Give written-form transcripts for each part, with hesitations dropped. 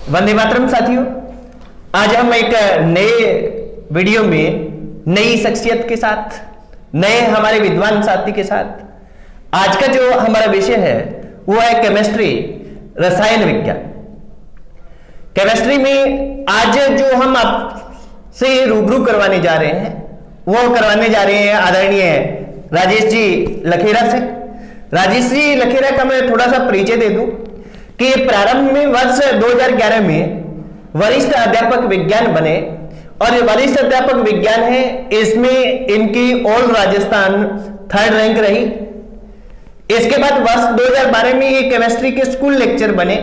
वंदे मातरम साथियों, आज हम एक नए वीडियो में नई शख्सियत के साथ, नए हमारे विद्वान साथी के साथ आज का जो हमारा विषय है वो है केमिस्ट्री, रसायन विज्ञान। केमिस्ट्री में आज जो हम आपसे रूबरू करवाने जा रहे हैं वो करवाने जा रहे हैं आदरणीय राजेश जी लखेरा से। राजेश जी लखेरा का मैं थोड़ा सा परिचय दे दूं कि प्रारंभ में वर्ष 2011 में वरिष्ठ अध्यापक विज्ञान बने और ये वरिष्ठ अध्यापक विज्ञान है, इसमें इनकी ऑल राजस्थान 3rd रैंक रही। इसके बाद वर्ष 2012 में ये केमिस्ट्री के स्कूल लेक्चर बने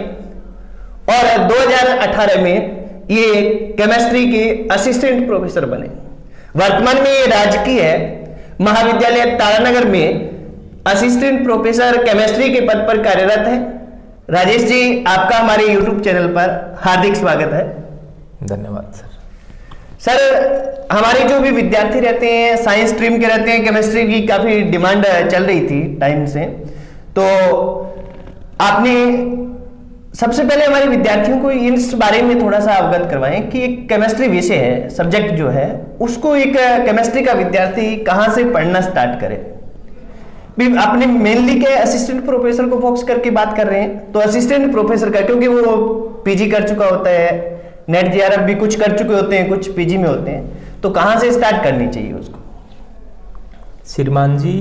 और 2018 में ये केमिस्ट्री के असिस्टेंट प्रोफेसर बने। वर्तमान में ये राजकीय महाविद्यालय तारानगर में असिस्टेंट प्रोफेसर केमिस्ट्री के पद पर कार्यरत है। राजेश जी, आपका हमारे YouTube चैनल पर हार्दिक स्वागत है। धन्यवाद सर। सर, हमारे जो भी विद्यार्थी रहते हैं साइंस स्ट्रीम के रहते हैं, केमिस्ट्री की काफी डिमांड चल रही थी टाइम से, तो आपने सबसे पहले हमारे विद्यार्थियों को इस बारे में थोड़ा सा अवगत करवाएं कि एक केमिस्ट्री विषय है, सब्जेक्ट जो है, उसको एक केमिस्ट्री का विद्यार्थी कहां से पढ़ना स्टार्ट करे। आपने मेनली क्या असिस्टेंट प्रोफेसर को फोकस करके बात कर रहे हैं, तो असिस्टेंट प्रोफेसर का, क्योंकि वो पीजी कर चुका होता है, नेट जेआरएफ भी कुछ कर चुके होते हैं, कुछ पीजी में होते हैं, तो कहां से स्टार्ट करनी चाहिए उसको? श्रीमान जी,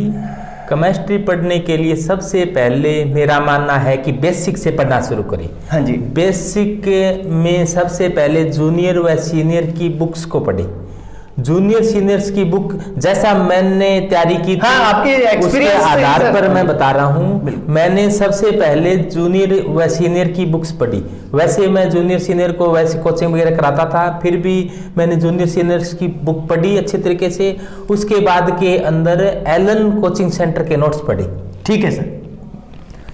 केमिस्ट्री पढ़ने के लिए सबसे पहले मेरा मानना है कि बेसिक से पढ़ना शुरू करें। हाँ जी। बेसिक में सबसे पहले जूनियर व सीनियर की बुक्स को पढ़ें। जूनियर सीनियर्स की बुक जैसा मैंने तैयारी की थी, हाँ, आपके उसके आधार पर मैं बता रहा हूँ। मैंने सबसे पहले जूनियर व सीनियर की बुक्स पढ़ी। वैसे मैं जूनियर सीनियर को वैसे कोचिंग वगैरह कराता था, फिर भी मैंने जूनियर सीनियर्स की बुक पढ़ी अच्छे तरीके से। उसके बाद के अंदर एलन कोचिंग सेंटर के नोट्स पढ़े। ठीक है सर।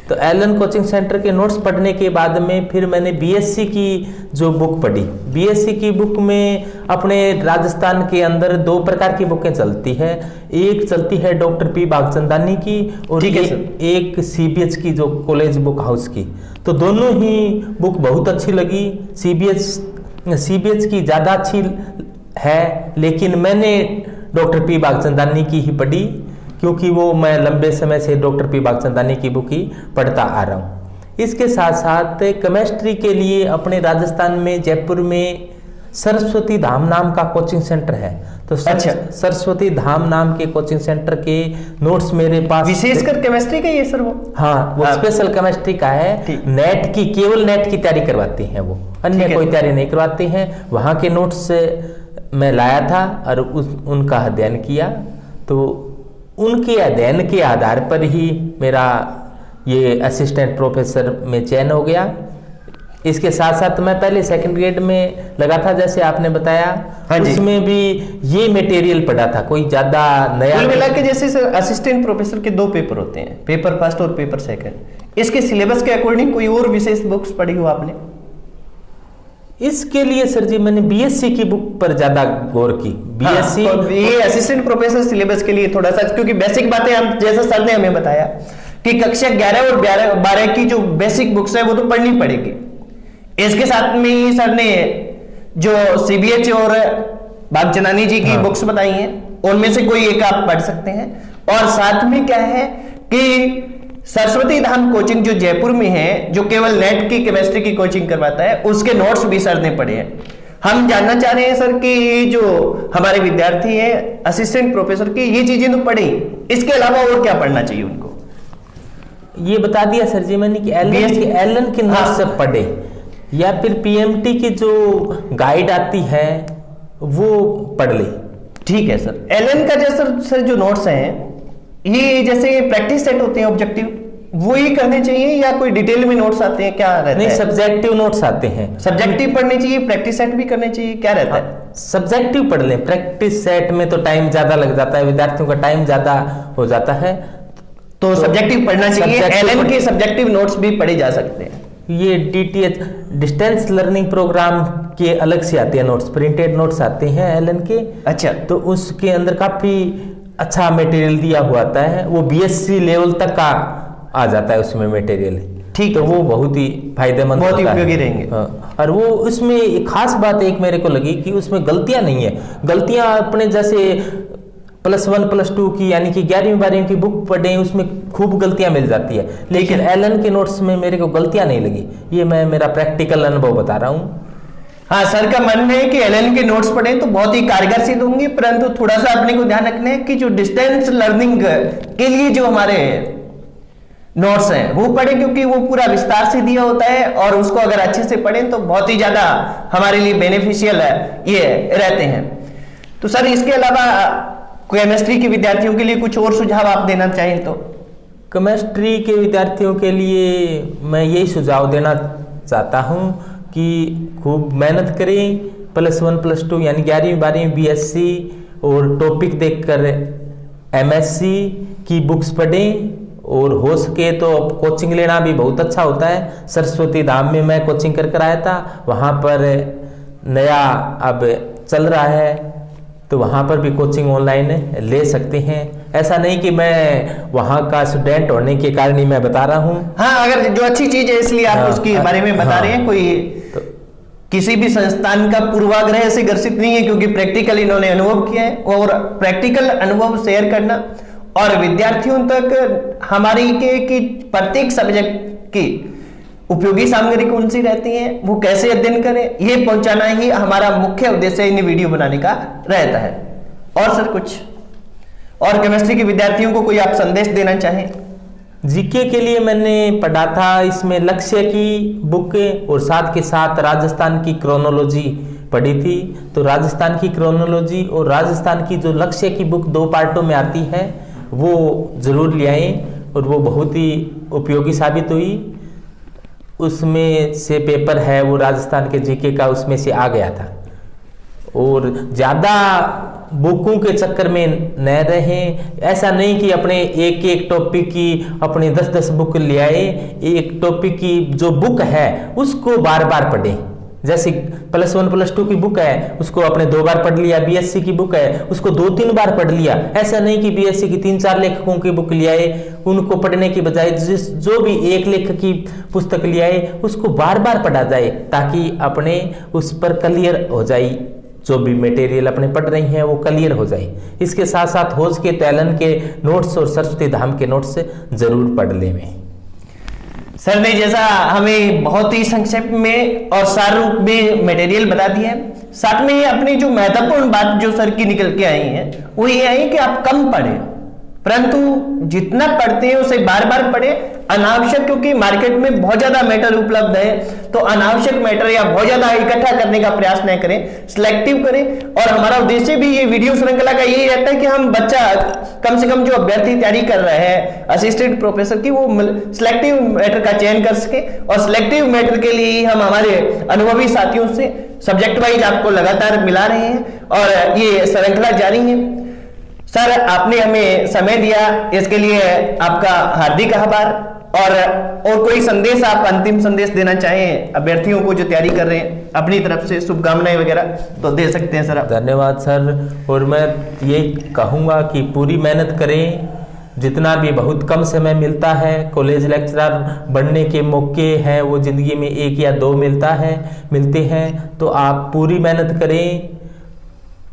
तो एलन कोचिंग सेंटर के नोट्स पढ़ने के बाद में फिर मैंने बीएससी की जो बुक पढ़ी। बीएससी की बुक में अपने राजस्थान के अंदर 2 प्रकार की बुकें चलती है। एक चलती है डॉक्टर पी बागचंदानी की और एक सीबीएच की जो कॉलेज बुक हाउस की। तो दोनों ही बुक बहुत अच्छी लगी। सीबीएच की ज़्यादा अच्छी है, लेकिन मैंने डॉक्टर पी बागचंदानी की ही पढ़ी, क्योंकि वो मैं लंबे समय से डॉक्टर पी बागचंदानी की बुक ही पढ़ता आ रहा हूँ। इसके साथ साथ केमिस्ट्री के लिए अपने राजस्थान में जयपुर में सरस्वती धाम नाम का कोचिंग सेंटर है। तो सरस्वती धाम नाम के कोचिंग सेंटर के नोट्स मेरे पास, विशेषकर केमिस्ट्री का ये सर वो? हाँ, वो स्पेशल केमिस्ट्री का है। नेट की, केवल नेट की तैयारी करवाते हैं वो, अन्य कोई तैयारी नहीं करवाते हैं। वहाँ के नोट्स मैं लाया था और उनका अध्ययन किया। तो उनके अध्ययन के आधार पर ही मेरा ये असिस्टेंट प्रोफेसर में चयन हो गया। इसके साथ साथ मैं पहले 2nd ग्रेड में लगा था, जैसे आपने बताया। हाँ, उसमें भी ये मटेरियल पढ़ा था, कोई ज्यादा नया मिला के। जैसे सर असिस्टेंट प्रोफेसर के 2 पेपर होते हैं, पेपर फर्स्ट और पेपर सेकंड। इसके सिलेबस के अकॉर्डिंग कोई और विशेष बुक्स पढ़ी हो आपने? इसके लिए सर जी मैंने बीएससी की बुक पर ज्यादा गौर की। बीएससी ये असिस्टेंट प्रोफेसर सिलेबस के लिए थोड़ा सा, क्योंकि बेसिक बातें हम, जैसा सर ने हमें बताया कि कक्षा 11 और 12 की जो बेसिक बुक्स है वो तो पढ़नी पड़ेगी। इसके साथ में ही सर ने जो सीबीएच और बागचंदानी जी की बुक्स बताई हैं, उनमें से कोई एक आप पढ़ सकते हैं। और साथ में क्या है कि सरस्वती धाम कोचिंग जो जयपुर में है, जो केवल नेट की केमिस्ट्री की कोचिंग करवाता है, उसके नोट्स भी सर ने पढ़े हैं। हम जानना चाह रहे हैं सर कि जो हमारे विद्यार्थी हैं असिस्टेंट प्रोफेसर की, ये चीजें तो पढ़ी, इसके अलावा और क्या पढ़ना चाहिए उनको? ये बता दिया सर जी मैंने कि एलन के नोट्स से पढ़े, या फिर पीएमटी की जो गाइड आती है वो पढ़ ले। ठीक है सर। एलन का जैसे सर जो नोट्स हैं, ये जैसे प्रैक्टिस सेट होते हैं ऑब्जेक्टिव, वो ही करने चाहिए या कोई डिटेल में नोट्स आते हैं, क्या रहता नहीं, है? सब्जेक्टिव नोट्स आते हैं। सब्जेक्टिव पढ़ने चाहिए, प्रैक्टिस सेट भी करने चाहिए, क्या रहता है? सब्जेक्टिव पढ़ लें। प्रैक्टिस सेट में तो टाइम ज्यादा लग जाता है, विद्यार्थियों का टाइम ज्यादा हो जाता है, तो सब्जेक्टिव पढ़ना चाहिए। एलन के सब्जेक्टिव नोट्स भी पढ़े जा सकते हैं। ये डीटीएच डिस्टेंस लर्निंग प्रोग्राम के अलग से आते हैं नोट्स, प्रिंटेड नोट्स आते हैं एलन के। अच्छा। तो उसके अंदर काफी अच्छा मटेरियल दिया हुआ आता है, वो बीएससी लेवल तक का आ जाता है उसमें मटेरियल। ठीक तो है, वो बहुत ही फायदेमंद बहुत ही होता है। उपयोगी रहेंगे। हाँ, और वो उसमें एक खास बात एक मेरे को लगी कि उसमें गलतियां नहीं है। गलतियां अपने जैसे +1 +2 की यानी कि 11वीं 12वीं की बुक पढ़ें उसमें खूब गलतियां मिल जाती है, लेकिन एलन के नोट्स में मेरे को गलतियां नहीं लगी। ये मैं मेरा प्रैक्टिकल अनुभव बता रहा हूँ। हाँ, सर का मन है कि एलन के नोट्स पढ़ें तो बहुत ही कारगर सिद्ध होंगे, परंतु थोड़ा सा अपने को ध्यान रखना है कि जो डिस्टेंस लर्निंग के लिए जो हमारे नोट्स हैं वो पढ़ें, क्योंकि वो पूरा विस्तार से दिया होता है और उसको अगर अच्छे से पढ़ें तो बहुत ही ज्यादा हमारे लिए बेनिफिशियल ये रहते हैं। तो सर इसके अलावा केमिस्ट्री के विद्यार्थियों के लिए कुछ और सुझाव आप देना चाहें तो? केमिस्ट्री के विद्यार्थियों के लिए मैं यही सुझाव देना चाहता हूँ कि खूब मेहनत करें, +1 +2 यानी 11वीं 12वीं BSc और टॉपिक देखकर MSc की बुक्स पढ़ें, और हो सके तो कोचिंग लेना भी बहुत अच्छा होता है। सरस्वती धाम में मैं कोचिंग कर आया था, वहाँ पर नया अब चल रहा है, तो वहाँ पर भी कोचिंग ऑनलाइन ले सकते हैं। ऐसा नहीं कि मैं वहाँ का स्टूडेंट होने के कारण ही मैं बता रहा हूँ। हाँ, अगर जो अच्छी चीज है इसलिए आप उसके बारे में बता रहे हैं, कोई तो किसी भी संस्थान का पूर्वाग्रह से ग्रसित नहीं है, क्योंकि प्रैक्टिकल इन्होंने अनुभव किया है और प्रैक्टिकल अनुभव शेयर करना और विद्यार्थियों तक हमारी कि प्रत्येक सब्जेक्ट की उपयोगी सामग्री कौन सी रहती है, वो कैसे अध्ययन करें, ये पहुंचाना ही हमारा मुख्य उद्देश्य इन वीडियो बनाने का रहता है। और सर कुछ और केमिस्ट्री के विद्यार्थियों को कोई आप संदेश देना चाहें? जीके के लिए मैंने पढ़ा था, इसमें लक्ष्य की बुक और साथ के साथ राजस्थान की क्रोनोलॉजी पढ़ी थी। तो राजस्थान की क्रोनोलॉजी और राजस्थान की जो लक्ष्य की बुक 2 पार्टों में आती है वो जरूर ले आए, और वो बहुत ही उपयोगी साबित हुई। उसमें से पेपर है वो राजस्थान के जीके का, उसमें से आ गया था। और ज़्यादा बुकों के चक्कर में न रहें। ऐसा नहीं कि अपने एक एक टॉपिक की अपने 10-10 बुक ले आए। एक टॉपिक की जो बुक है उसको बार बार पढ़ें। जैसे +1 +2 की बुक है उसको आपने 2 बार पढ़ लिया, BSc की बुक है उसको 2-3 बार पढ़ लिया। ऐसा नहीं कि BSc की 3-4 लेखकों की बुक ले आए, उनको पढ़ने की बजाय जो भी एक लेखक की पुस्तक ले आए उसको बार बार पढ़ा जाए, ताकि अपने उस पर क्लियर हो जाए, जो भी मटेरियल अपने पढ़ रही हैं वो क्लियर हो जाए। इसके साथ साथ हो सके तो एलन के नोट्स और सरस्वती धाम के नोट्स जरूर पढ़ लें। सर ने जैसा हमें बहुत ही संक्षेप में और सार रूप में मटेरियल बता दिया है, साथ में अपनी जो महत्वपूर्ण बात जो सर की निकल के आई है वो ये आई कि आप कम पढ़ें, परंतु जितना पढ़ते हैं उसे बार बार पढ़ें। अनावश्यक, क्योंकि मार्केट में बहुत ज्यादा मैटर उपलब्ध है, तो अनावश्यक मैटर या बहुत ज्यादा इकट्ठा करने का प्रयास न करें, सिलेक्टिव करें। और हमारा उद्देश्य भी ये वीडियो श्रृंखला का यही रहता है कि हम बच्चा कम से कम जो अभ्यर्थी तैयारी कर रहे हैं असिस्टेंट प्रोफेसर की, वो सिलेक्टिव मैटर का चयन कर सके। और सिलेक्टिव मैटर के लिए ही हम हमारे अनुभवी साथियों से सब्जेक्ट वाइज आपको लगातार मिला रहे हैं और ये श्रृंखला जारी है। सर आपने हमें समय दिया, इसके लिए आपका हार्दिक आभार। और कोई संदेश आप अंतिम संदेश देना चाहें अभ्यर्थियों को जो तैयारी कर रहे हैं, अपनी तरफ से शुभकामनाएं वगैरह तो दे सकते हैं सर आप। धन्यवाद सर। और मैं ये कहूँगा कि पूरी मेहनत करें, जितना भी बहुत कम समय मिलता है, कॉलेज लेक्चरर बनने के मौके हैं वो ज़िंदगी में 1 या 2 मिलते हैं, तो आप पूरी मेहनत करें।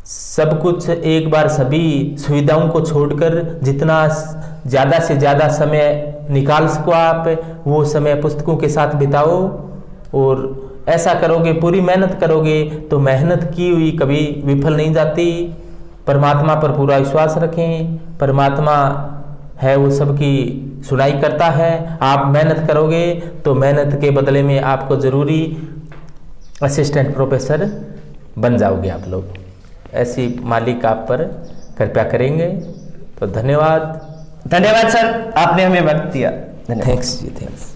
सब कुछ एक बार सभी सुविधाओं को छोड़कर जितना ज़्यादा से ज़्यादा समय निकाल सको आप, वो समय पुस्तकों के साथ बिताओ। और ऐसा करोगे, पूरी मेहनत करोगे तो मेहनत की हुई कभी विफल नहीं जाती। परमात्मा पर पूरा विश्वास रखें, परमात्मा है वो सबकी सुनाई करता है। आप मेहनत करोगे तो मेहनत के बदले में आपको ज़रूरी असिस्टेंट प्रोफेसर बन जाओगे आप लोग। ऐसी मालिक आप पर कृपया करेंगे। तो धन्यवाद। धन्यवाद सर, आपने हमें वक्त दिया। थैंक्स जी, थैंक्स।